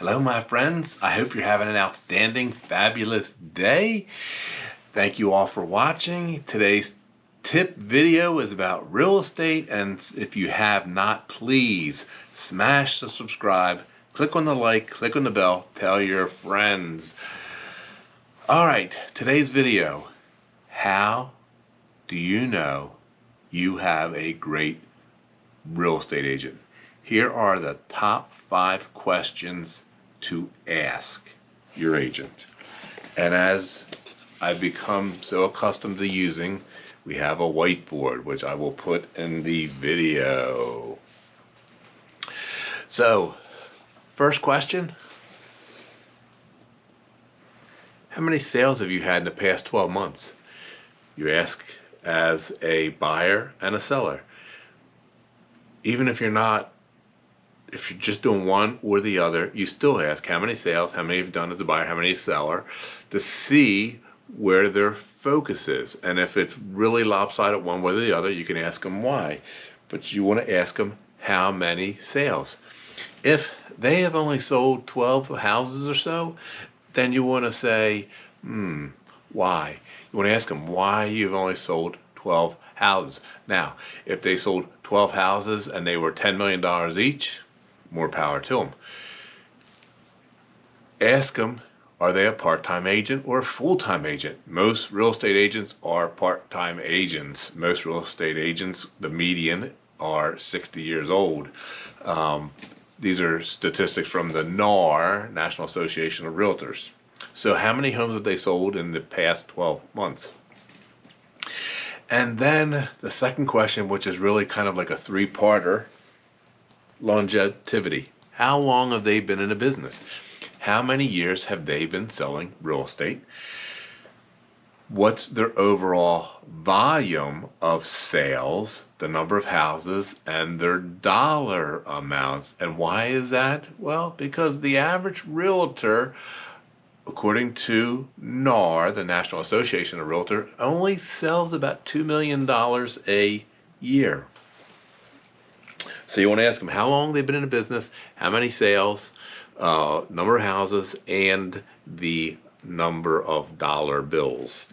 Hello, my friends. I hope you're having an outstanding, fabulous day. Thank you all for watching. Today's tip video is about real estate, and if you have not, please smash the subscribe, click on the like, click on the bell, tell your friends. All right, today's video. How do you know you have a great real estate agent? Here are the top 5 questions to ask your agent. And as I've become so accustomed to using, we have a whiteboard, which I will put in the video. So, first question. How many sales have you had in the past 12 months? You ask as a buyer and a seller. Even if you're just doing one or the other, you still ask how many sales, how many you've done as a buyer, how many as a seller, to see where their focus is. And if it's really lopsided one way or the other, you can ask them why. But you want to ask them how many sales. If they have only sold 12 houses or so, then you want to say, why? You want to ask them why you've only sold 12 houses. Now, if they sold 12 houses and they were $10 million each, more power to them. Ask them, are they a part-time agent or a full-time agent? Most real estate agents are part-time agents. Most real estate agents, the median, are 60 years old. These are statistics from the NAR, National Association of Realtors. So how many homes have they sold in the past 12 months? And then the second question, which is really kind of like a 3-parter, longevity. How long have they been in a business? How many years have they been selling real estate? What's their overall volume of sales, the number of houses, and their dollar amounts? And why is that? Well, because the average realtor, according to NAR, the National Association of Realtors, only sells about $2 million a year. So you want to ask them how long they've been in a business, how many sales, number of houses, and the number of dollar bills.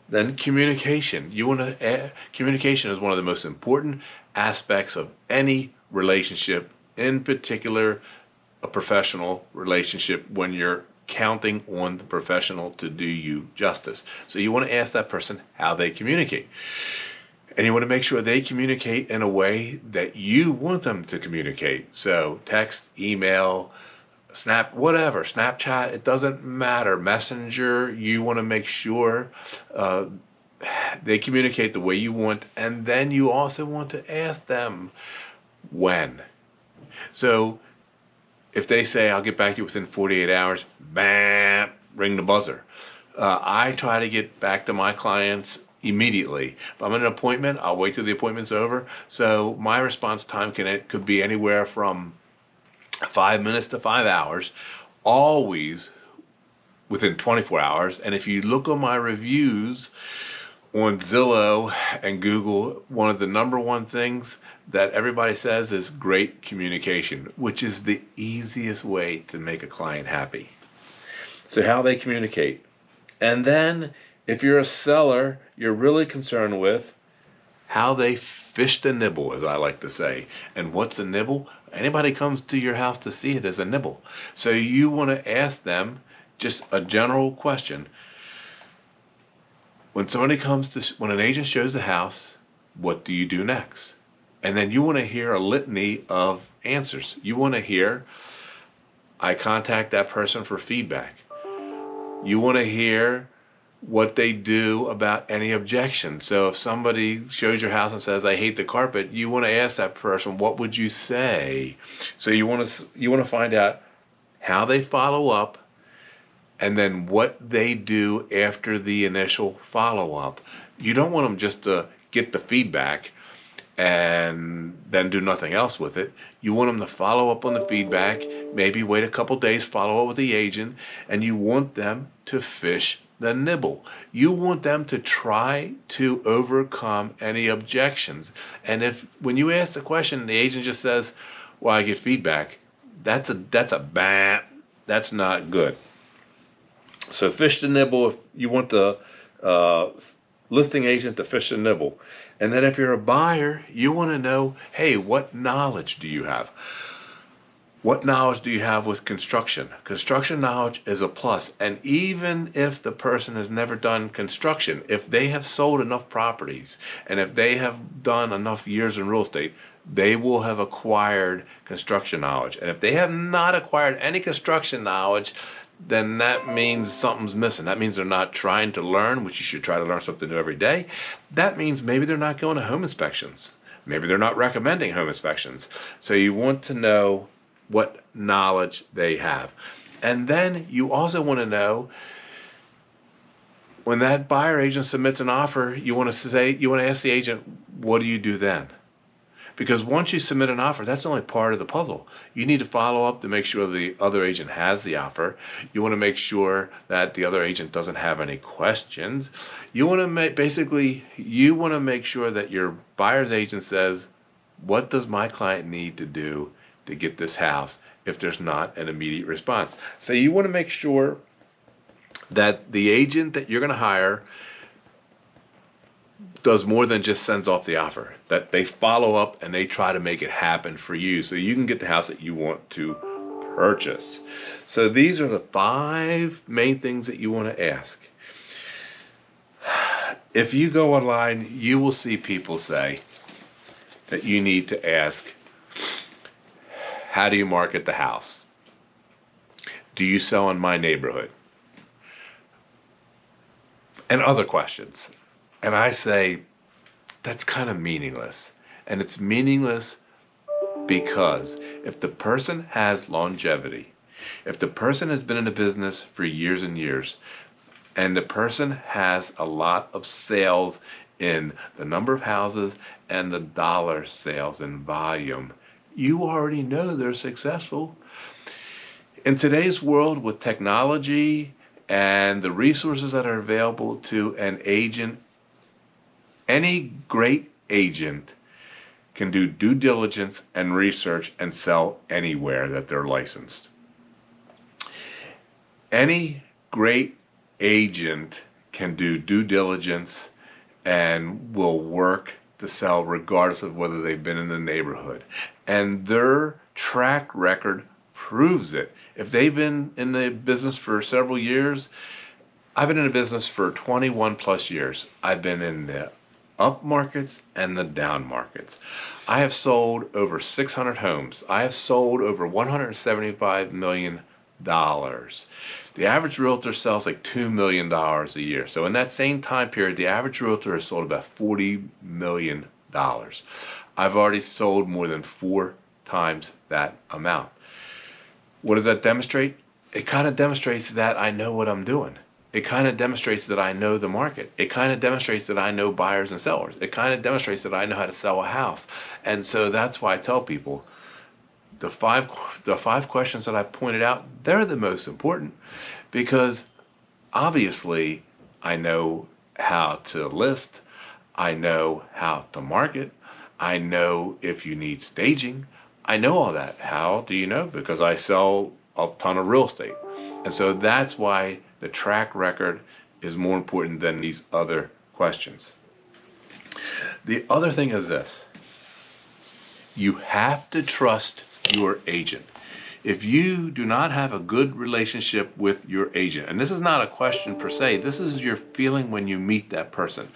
Then communication. Communication is one of the most important aspects of any relationship, in particular a professional relationship, when you're counting on the professional to do you justice. So you want to ask that person how they communicate. And you want to make sure they communicate in a way that you want them to communicate. So text, email, Snapchat, it doesn't matter. Messenger, you want to make sure they communicate the way you want. And then you also want to ask them when. So if they say, I'll get back to you within 48 hours, bam, ring the buzzer. I try to get back to my clients immediately. If I'm in an appointment, I'll wait till the appointment's over. So my response time could be anywhere from 5 minutes to 5 hours, always within 24 hours. And if you look on my reviews on Zillow and Google, one of the #1 things that everybody says is great communication, which is the easiest way to make a client happy. So how they communicate. And then if you're a seller, you're really concerned with how they fish the nibble, as I like to say. And what's a nibble? Anybody comes to your house to see it as a nibble. So you want to ask them just a general question. When an agent shows the house, what do you do next? And then you want to hear a litany of answers. You want to hear, I contact that person for feedback. You want to hear what they do about any objection. So if somebody shows your house and says, I hate the carpet, you want to ask that person, what would you say? So you want to find out how they follow up, and then what they do after the initial follow-up. You don't want them just to get the feedback and then do nothing else with it. You want them to follow up on the feedback, maybe wait a couple days, follow up with the agent, and you want them to fish the nibble. You want them to try to overcome any objections. And if when you ask the question, the agent just says, well, I get feedback, That's that's not good. So fish to nibble if you want the listing agent to fish to nibble. And then if you're a buyer, you want to know, hey, what knowledge do you have? What knowledge do you have with construction? Construction knowledge is a plus. And even if the person has never done construction, if they have sold enough properties and if they have done enough years in real estate, they will have acquired construction knowledge. And if they have not acquired any construction knowledge, then that means something's missing. That means they're not trying to learn, which you should try to learn something new every day. That means maybe they're not going to home inspections. Maybe they're not recommending home inspections. So you want to know what knowledge they have. And then you also want to know, when that buyer agent submits an offer, you want to ask the agent, what do you do then? Because once you submit an offer, that's only part of the puzzle. You need to follow up to make sure the other agent has the offer. You want to make sure that the other agent doesn't have any questions. You want to you want to make sure that your buyer's agent says, what does my client need to do to get this house if there's not an immediate response? So you want to make sure that the agent that you're going to hire does more than just sends off the offer, that they follow up and they try to make it happen for you so you can get the house that you want to purchase. So these are the 5 main things that you want to ask. If you go online, you will see people say that you need to ask, how do you market the house? Do you sell in my neighborhood? And other questions. And I say, that's kind of meaningless. And it's meaningless because if the person has longevity, if the person has been in a business for years and years, and the person has a lot of sales in the number of houses and the dollar sales in volume, you already know they're successful. In today's world with technology and the resources that are available to an agent, any great agent can do due diligence and research and sell anywhere that they're licensed. Any great agent can do due diligence and will work to sell regardless of whether they've been in the neighborhood. And their track record proves it. If they've been in the business for several years, I've been in a business for 21 plus years. I've been in the up markets and the down markets. I have sold over 600 homes. I have sold over $175 million. The average realtor sells like $2 million a year. So in that same time period, the average realtor has sold about $40 million. I've already sold more than 4 times that amount. What does that demonstrate? It kind of demonstrates that I know what I'm doing. It kind of demonstrates that I know the market. It kind of demonstrates that I know buyers and sellers. It kind of demonstrates that I know how to sell a house. And so that's why I tell people the five questions that I pointed out, they're the most important, because obviously I know how to list. I know how to market. I know if you need staging. I know all that. How do you know? Because I sell a ton of real estate. And so that's why the track record is more important than these other questions. The other thing is this. You have to trust your agent. If you do not have a good relationship with your agent, and this is not a question per se, this is your feeling when you meet that person.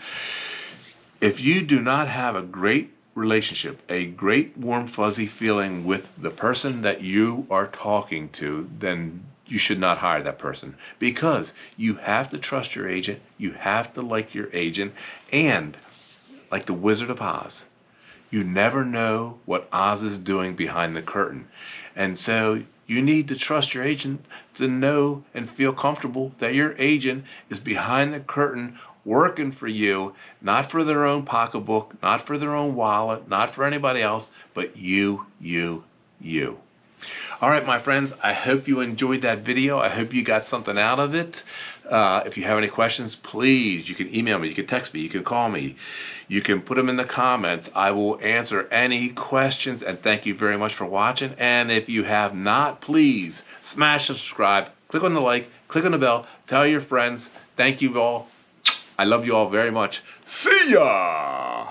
If you do not have a great relationship, a great warm fuzzy feeling with the person that you are talking to, then you should not hire that person, because you have to trust your agent, you have to like your agent, and like the Wizard of Oz, you never know what Oz is doing behind the curtain. And so you need to trust your agent to know and feel comfortable that your agent is behind the curtain working for you, not for their own pocketbook, not for their own wallet, not for anybody else, but you. All right, my friends, I hope you enjoyed that video. I hope you got something out of it. If you have any questions, please, you can email me, you can text me, you can call me, you can put them in the comments. I will answer any questions, and thank you very much for watching. And if you have not, please smash subscribe, click on the like, click on the bell, tell your friends. Thank you all. I love you all very much. See ya!